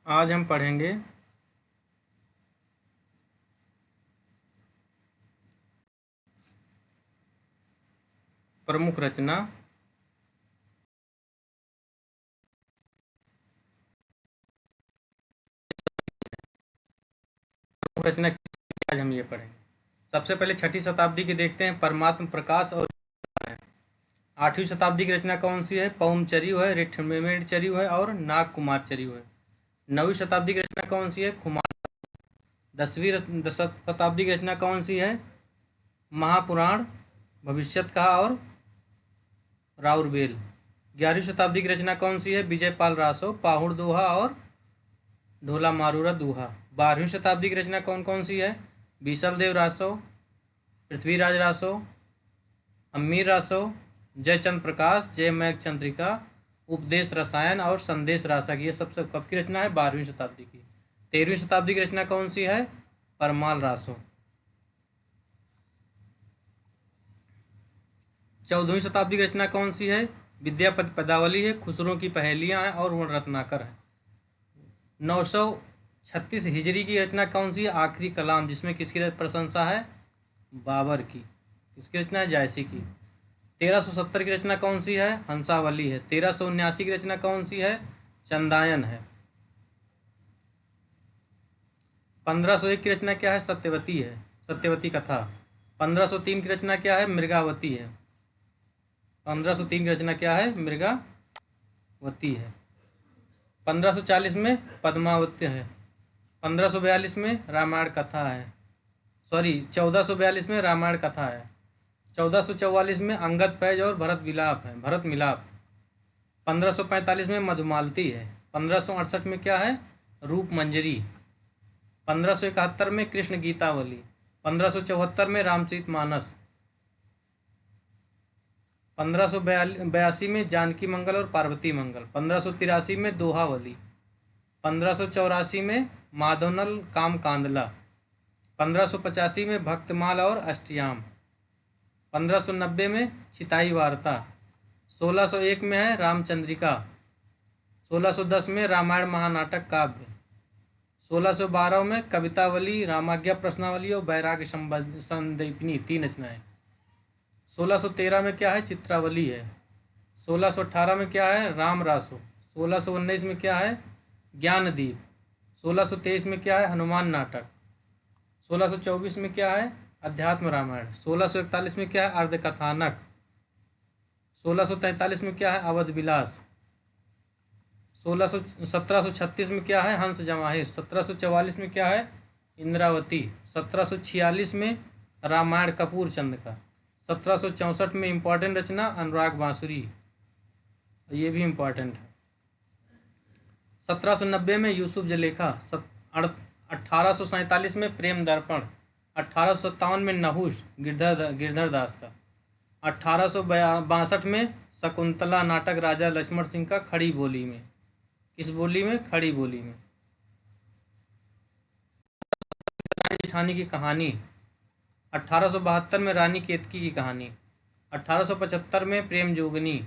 आज हम पढ़ेंगे प्रमुख रचना आज हम ये पढ़ेंगे। सबसे पहले छठी शताब्दी के देखते हैं। परमात्म प्रकाश और 8वीं शताब्दी की रचना कौन सी है? पौमचरियु है, ऋठमेणचरियु है और नागकुमारचरियु है। 9वीं शताब्दी की रचना कौन सी है? खुमार। 10वीं शताब्दी की रचना कौन सी है? महापुराण, भविष्यत कहा और राउरबेल। 11वीं शताब्दी की रचना कौन सी है? विजयपाल रासो, पाहुड़ दोहा और ढोला मारूरा दोहा। 12वीं शताब्दी की रचना कौन कौन सी है? बीसलदेव रासो, पृथ्वीराज रासो, अम्मीर रासो, जयचंद्र प्रकाश, जयमेघ चंद्रिका, उपदेश रसायन और संदेश रासक। ये सब कब की रचना है? 12वीं शताब्दी की। 13वीं शताब्दी की रचना कौन सी है? परमाल रासो। 14वीं शताब्दी की रचना कौन सी है? विद्यापति पदावली है, खुसरो की पहेलियां हैं और वर्ण रत्नाकर है। 936 हिजरी की रचना कौन सी है? आखिरी कलाम, जिसमें किसकी प्रशंसा है? बाबर की। किसकी रचना है? जायसी की। 1370 की रचना कौन सी है? हंसावली है। 1379 की रचना कौन सी है? चंदायन है। 1501 की रचना क्या है? सत्यवती है, सत्यवती कथा। 1503 की रचना क्या है? मृगावती है। 1503 की रचना क्या है? मृगावती है। 1540 में पद्मावती है। 1542 में रामायण कथा है। 1442 में रामायण कथा है। 1444 में अंगद फैज और भरत विलाप है, भरत मिलाप। 1545 में मधुमालती है। 1568 में क्या है? रूप मंजरी। 1571 में कृष्ण गीतावली। 1574 में रामचरित मानस। 1582 में जानकी मंगल और पार्वती मंगल। 1583 में दोहावली। 1584 में माधवनल काम कांदला। 1585 में भक्तमाल और अष्टयाम। 1590 में चिताई वार्ता। 1601 में है रामचंद्रिका। 1610 में रामायण महानाटक काव्य। 1612 में कवितावली, रामाज्ञा प्रश्नावली और बैराग्य संदीपनी, 3 रचनाएं। 1613 में क्या है? चित्रावली है। 1618 में क्या है? राम रासो। 1619 में क्या है? ज्ञानदीप। 1623 में क्या है? हनुमान नाटक। 1624 में क्या है? अध्यात्म रामायण। 1641 में क्या है? अर्धकथानक। 1643 में क्या है? अवध विलास। 1736 में क्या है? हंस जवाहिर। 1744 में क्या है? इंद्रावती। 1746 में रामायण कपूर चंद का। 1764 में इम्पोर्टेंट रचना अनुराग बांसुरी, ये भी इम्पोर्टेंट है। 1790 में यूसुफ जलेखा। 1847 में प्रेम दर्पण। 1857 में नहुष गिरधर दास का। 1862 में शकुंतला नाटक राजा लक्ष्मण सिंह का खड़ी बोली में। किस बोली में? खड़ी बोली में। रानी जेठानी की कहानी। 1872 में रानी केतकी की कहानी। 1875 में प्रेम जोगनी।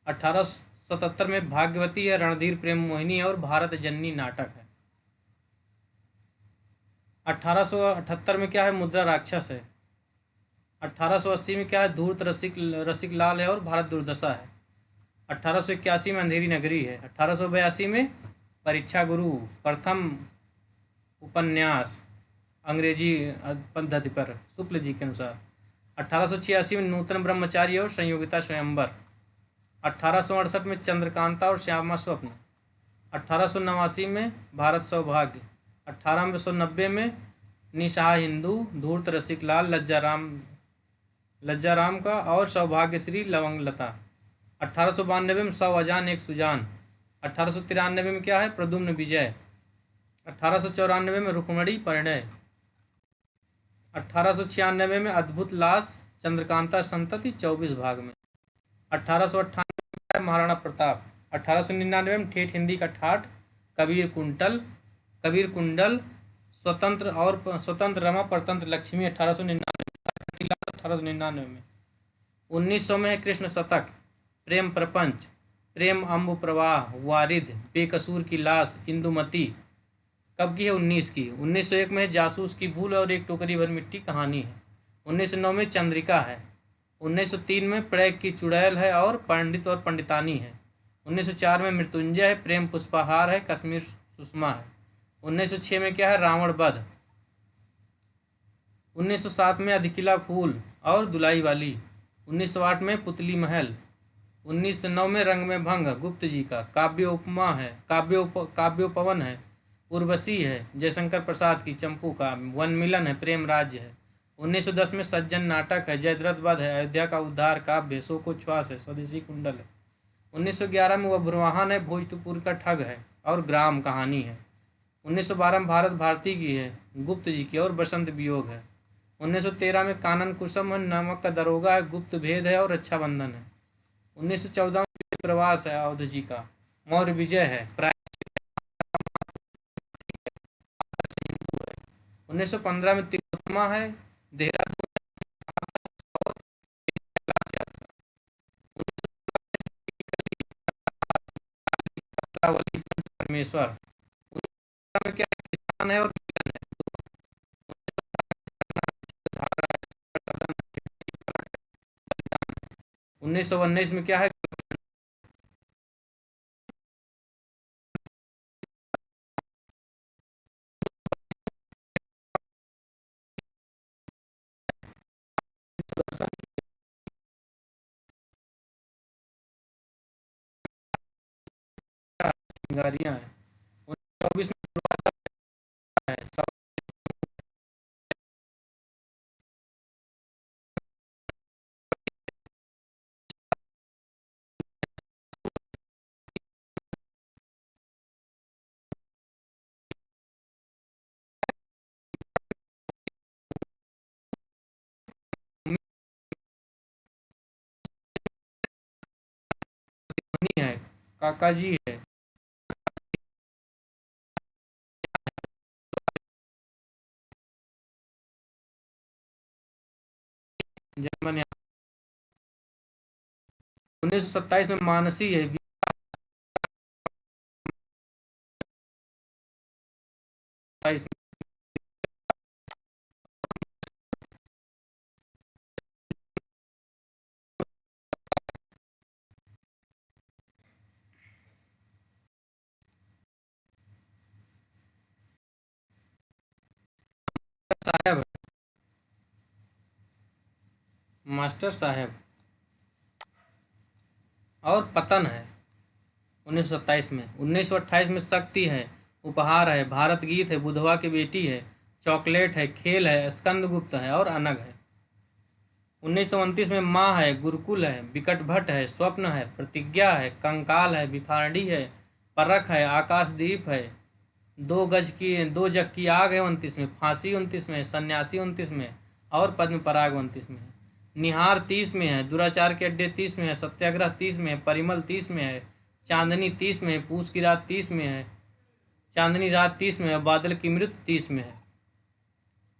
1877 में भाग्यवती है, रणधीर प्रेम मोहिनी और भारत जननी नाटक है। 1878 में क्या है? मुद्रा राक्षस है। 1880 में क्या है? धूर्त रसिक लाल है और भारत दुर्दशा है। 1881 में अंधेरी नगरी है। 1882 में परीक्षा गुरु, प्रथम उपन्यास अंग्रेजी पद्धति पर शुक्ल जी के अनुसार। 1886 में नूतन ब्रह्मचारी और संयोगिता स्वयंवर। 1868 में चंद्रकांता और श्यामा स्वप्न। 1889 में भारत सौभाग्य। 1890 में निशा हिंदू, धूर्त रसिक लाल, लज्जाराम का और सौभाग्यश्री लवंगलता। 1892 में 100 अजान एक सुजान। 1893 में क्या है? प्रद्युम्न विजय। 1894 में रुक्मणी परिणय। 1896 में अद्भुत लाश चंद्रकांता संतति 24 भाग में। 1898 में महाराणा प्रताप। 1899 में ठेठ हिंदी का ठाठ कबीर कुंडल स्वतंत्र रमा परतंत्र लक्ष्मी 1899 में। 1900 में है कृष्ण शतक, प्रेम प्रपंच, प्रेम अम्ब प्रवाह, वारिद, बेकसूर की लाश, इंदुमती। कब की है? 19 की। 1901 में जासूस की भूल और एक टोकरी भर मिट्टी कहानी है। 1909 में चंद्रिका है। 1903 में प्रैग की चुड़ैल है और पंडित और पंडितानी है। 1904 में मृत्युंजय है, प्रेम पुष्पहार है, कश्मीर सुषमा है। 1906 में क्या है? रावण वध। 1907 में अधिकिला फूल और दुलाई वाली। 1908 में पुतली महल। 1909 में रंग में भंग, गुप्त जी का। काव्योपमा है, काव्योपवन है, उर्वशी है, जयशंकर प्रसाद की, चंपू का। वन मिलन है, प्रेम राज्य है। 1910 में सज्जन नाटक है, जयद्रथ वध है, अयोध्या का उद्धार काव्य, शोकोच्छ्वास है, स्वदेशी कुंडल है। 1911 में वज्रवाहन है, भोजपुर का ठग है और ग्राम कहानी है। 1912 में भारत भारती की है, गुप्त जी की, और बसंत वियोग है। 1913 में कानन कुसुम है, नमक का दरोगा है, गुप्त भेद है और रक्षाबंधन है। 1914 में प्रवास है, अवध जी का। मौर्य विजय है, 1915 में तिलोत्तमा है, देहरादून परमेश्वर। में क्या है? किसान है और 1919 में क्या है? गाड़ियां है। 1924 में है, सब नहीं है, काका जी है। जर्मन। 1927 में मानसी है। 27 साहब, मास्टर साहब और पतन है 1927 में। 1928 में शक्ति है, उपहार है, भारत गीत है, बुधवा की बेटी है, चॉकलेट है, खेल है, स्कंदगुप्त है और अनग है। 1929 में माँ है, गुरुकुल है, विकट भट्ट है, स्वप्न है, प्रतिज्ञा है, कंकाल है, भिखारी है, परख है, आकाशदीप है, दो जग की आग है 29 में, फांसी 29 में, सन्यासी 29 में और पद्म पराग 29 में है। निहार 30 में है, दुराचार के अड्डे 30 में है, सत्याग्रह 30 में है, परिमल 30 में है, चांदनी 30 में है, पूस की रात 30 में है, चांदनी रात 30 में है, बादल की मृत्यु 30 में है।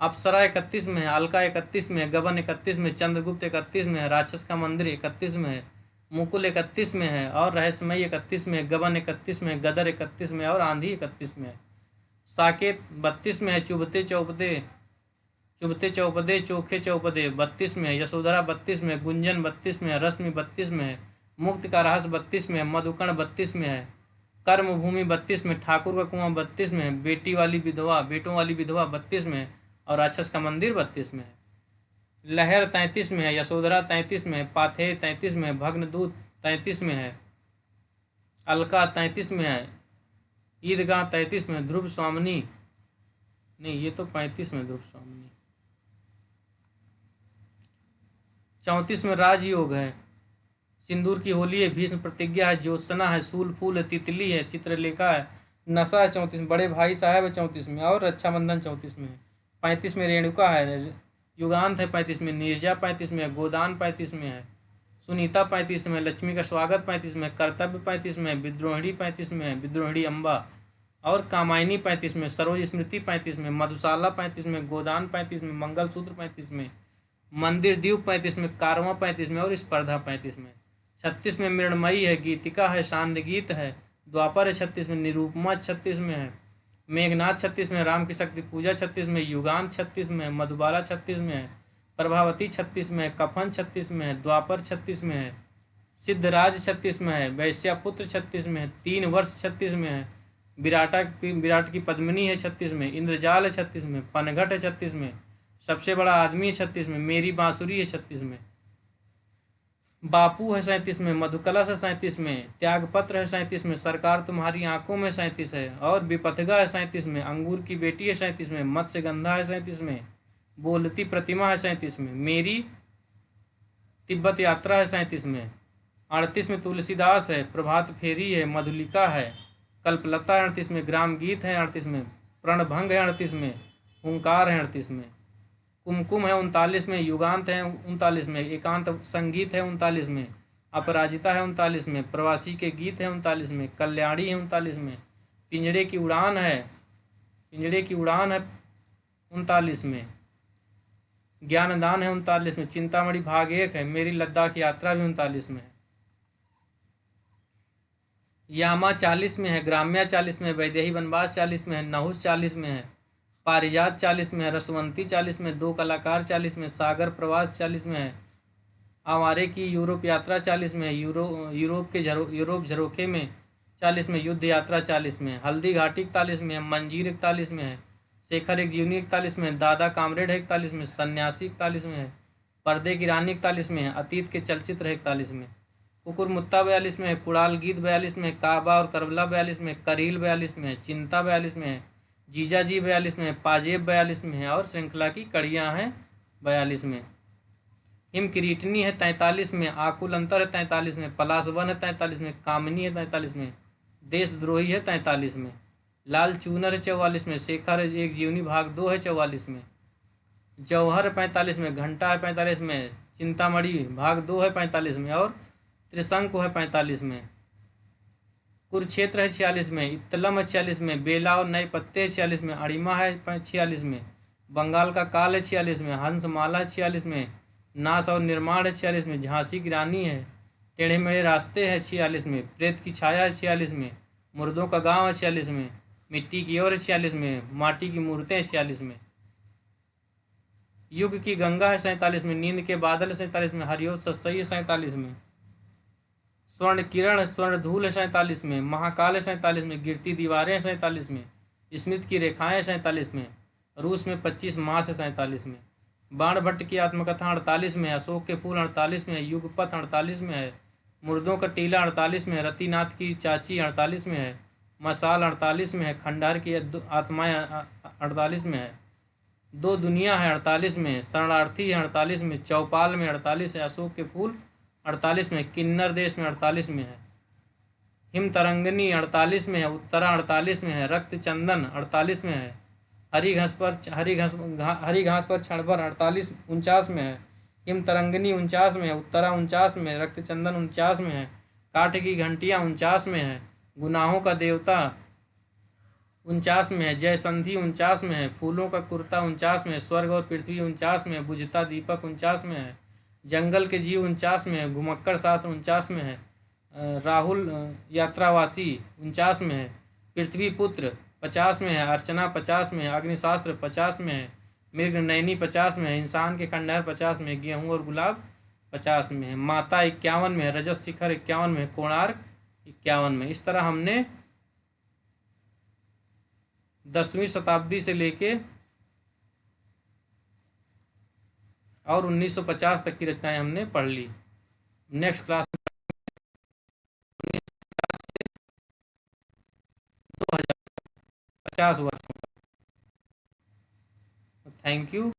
अप्सरा 31 में है, अलका 31 में है, गबन 31 में, चंद्रगुप्त 31 में है, राक्षस का मंदिर 31 में है, मुकुल 31 में है और रहस्यमयी 31 में है, गबन 31 में है, गदर 31 में है और आंधी 31 में है। साकेत 32 में है, चुभते चौपदे चोखे चौपदे 32 में है, यशोधरा 32 में है, गुंजन 32 में है, रश्मि 32 में है, मुक्त का रहस्य 32 में है, मधुकर्ण 32 में है, कर्म भूमि 32 में, ठाकुर का कुआं 32 में है, बेटों वाली विधवा 32 में है और राक्षस का मंदिर 32 में है। लहर 33 में है, यशोधरा 33 में है, पाथेय 33 में है, भग्नदूत 33 में है, अलका 33 में है, ईदगाह 33 में, ध्रुव स्वामिनी नहीं, ये तो 35 में ध्रुव स्वामिनी। 34 में राजयोग है, सिंदूर की होली है, भीष्म प्रतिज्ञा है, ज्योत्सना है, सूल फूल है, तितली है, चित्रलेखा है, नशा है 34 में, बड़े भाई साहब है 34 में और रक्षाबंधन 34 में है। 35 में रेणुका है, युगांत है 35 में, नीरजा 35 में है, गोदान 35 में है, सुनीता 35 में, लक्ष्मी का स्वागत 35 में, कर्तव्य 35 में, विद्रोहिणी 35 में, विद्रोहिणी अम्बा और कामायनी 35 में, सरोज स्मृति 35 में, मधुशाला 35 में, गोदान 35 में, मंगलसूत्र 35 में, मंदिर द्वीप 35 में, कारवां 35 में और स्पर्धा 35 में। 36 में मृणमयी है, गीतिका है, शांत गीत है, द्वापर है 36 में, निरूपमा 36 में है, मेघनाथ 36 में, राम की शक्ति पूजा 36 में, युगांत 36 में, मधुबाला 36 में है, प्रभावती 36 में है, कफन 36 में है, द्वापर 36 में है, सिद्धराज 36 में है, वैश्यापुत्र 36 में है, 3 वर्ष 36 में है, विराट की पद्मिनी है 36 में, इंद्रजाल है 36 में, पनघट है 36 में, सबसे बड़ा आदमी है 36 में, मेरी बांसुरी है 36 में, बापू है 37 में, मधुकलश है 37 में, त्यागपत्र है 37 में, सरकार तुम्हारी आंखों में 37 है, और विपथगा है 37 में, अंगूर की बेटी है 37 में, मत्स्यगंधा है 37 में, बोलती प्रतिमा है 37 में, मेरी तिब्बत यात्रा है 37 में, 38 में तुलसीदास है, प्रभात फेरी है, मधुलिका है, कल्पलता है 38 में, ग्राम गीत है 38 में, प्रणभंग है 38 में, हुंकार है 38 में, कुमकुम है 39 में, युगांत है 39 में, एकांत संगीत है 39 में, अपराजिता है 39 में, प्रवासी के गीत है 39 में, कल्याणी है 39 में, पिंजड़े की उड़ान है 39 में, ज्ञानदान है 39 में, चिंतामणि भाग 1 है, मेरी लद्दाख यात्रा भी 39 में है, यामा 40 में है, ग्राम्या 40 में है, वैदेही वनवास 40 में है, नहुस 40 में है, पारिजात 40 में है, रसवंती 40 में, 2 कलाकार 40 में, सागर प्रवास 40 में है, आवारे की यूरोप यात्रा 40 में है, यूरोप झरोखे में 40 में, युद्ध यात्रा 40 में है, हल्दी घाटी 41 में है, मंजीर 41 में है, शेखर एक जीवनी 41 में है, दादा कामरेड है 41 में, सन्यासी 41 में है, पर्दे की रानी 41 में है, अतीत के चलचित्र 41 में, कुकुर मुत्ता 42 में है, कुड़ाल गीत 42 में है, काबा और करबला 42 में, करील 42 में है, चिंता 42 में है, जीजाजी 42 में है, पाजेब 42 में है, और श्रृंखला की कड़ियाँ हैं 42 में, हिम किरीटनी है 43 में, आकुल अंतर है 43 में, पलासवन है 43 में, कामिनी है 43 में, देशद्रोही है 43 में, लाल चूनर है 44 में, शेखर एक जीवनी भाग 2 है 44 में, जौहर है 45 में, घंटा है 45 में, चिंतामणि भाग 2 है 45 में, और त्रिशंकु है 45 में, कुरुक्षेत्र है 46 में, इत्तलम है 46 में, बेला और नए पत्ते है 46 में, अड़िमा है 46 में, बंगाल का काल है 46 में, हंसमाला है 46 में, नाश और निर्माण है 46 में, झांसी की रानी है, टेढ़े मेढ़े रास्ते है 46 में, प्रेत की छाया है 46 में, मुर्दों का गांव है 46 में, मिट्टी की ओर है 46 में, माटी की मूर्तें हैं 46 में, युग की गंगा है 47 में, नींद के बादल है 47 में, हरियोत सत्सई है 47 में, स्वर्ण किरण स्वर्ण धूल है 47 में, महाकाल है 47 में, गिरती दीवारें हैं 47 में, स्मृत की रेखाएं 47 में, रूस में 25 मास है 47 में, बाण भट्ट की आत्मकथा 48 में है, अशोक के फूल 48 में है, युगपथ 48 में है, मुर्दों का टीला 48 में है, रतिनाथ की चाची 48 में है, मसाल 48 में है, खंडार की आत्माएं 48 में है, दो दुनिया है 48 में, शरणार्थी है 48 में, चौपाल में 48 है, अशोक के फूल 48 में, किन्नर देश में 48 में है, हिम तरंगनी 48 में है, उत्तरा 48 में है, रक्त चंदन 48 में है, हरी घास पर क्षणभर 49 में है, हिम तरंगनी 49 में है, उत्तरा 49 में है, रक्त चंदन 49 में है, काठ की घंटियाँ 49 में है, गुनाहों का देवता 49 में है, जय संधि 49 में है, फूलों का कुर्ता 49 में है, स्वर्ग और पृथ्वी 49 में है, बुझता दीपक 49 में है, जंगल के जीव 49 में है, घुमक्कड़ साथ 49 में है, राहुल यात्रावासी 49 में है, पृथ्वी पुत्र 50 में है, अर्चना 50 में है, अग्निशास्त्र 50 में है, मृग नैनी 50 में है, इंसान के खंडहर 50 में है, गेहूँ और गुलाब 50 में है, माता 51 में है, रजत शिखर 51 में है, कोणार्क 51 में। इस तरह हमने 10वीं शताब्दी से लेके और 1950 तक की रचनाएं हमने पढ़ ली। नेक्स्ट क्लास में 2050 वर्ष। Thank you.